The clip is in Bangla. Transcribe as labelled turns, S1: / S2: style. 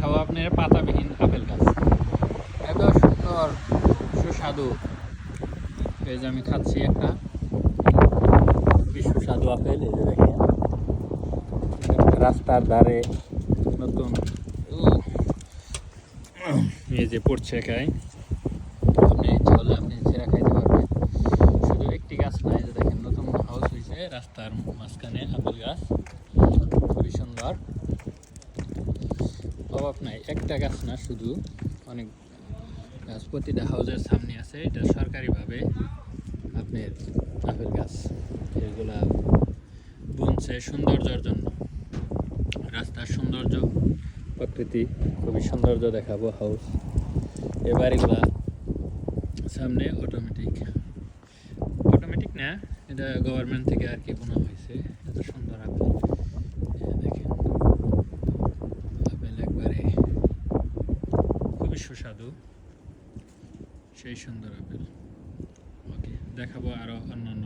S1: দেখাবো আপনার পাতাবিহীন আপেল গাছ। এত সুন্দর সুস্বাদু। এই যে আমি খাচ্ছি একটা সুস্বাদু আপেল। এই যে দেখেন রাস্তার ধারে নতুন এই যে পড়ছে একাই, আপনি ইচ্ছা হলে আপনি ছেঁড়া খাইতে পারবেন। শুধু একটি গাছ না, এই যে দেখেন নতুন হাউস হয়েছে রাস্তার মাঝখানে আপেল গাছ, খুবই সুন্দর। অভাব নাই, একটা গাছ না, শুধু অনেক গাছ প্রতিটা হাউসের সামনে আছে। এটা সরকারিভাবে আপনার আপেল গাছ, এগুলা বুনছে সৌন্দর্যের জন্য। রাস্তার সৌন্দর্য, প্রকৃতি খুবই সৌন্দর্য দেখাবো। হাউস এ বাড়িগুলা সামনে অটোমেটিক না, এটা গভর্নমেন্ট থেকে আর কি বোনা হয়েছে। এত সুন্দর আপেল দেখেন, আপেল একবারে খুবই সুস্বাদু, সেই সুন্দর আপেল। ওকে, দেখাবো আরো অন্যান্য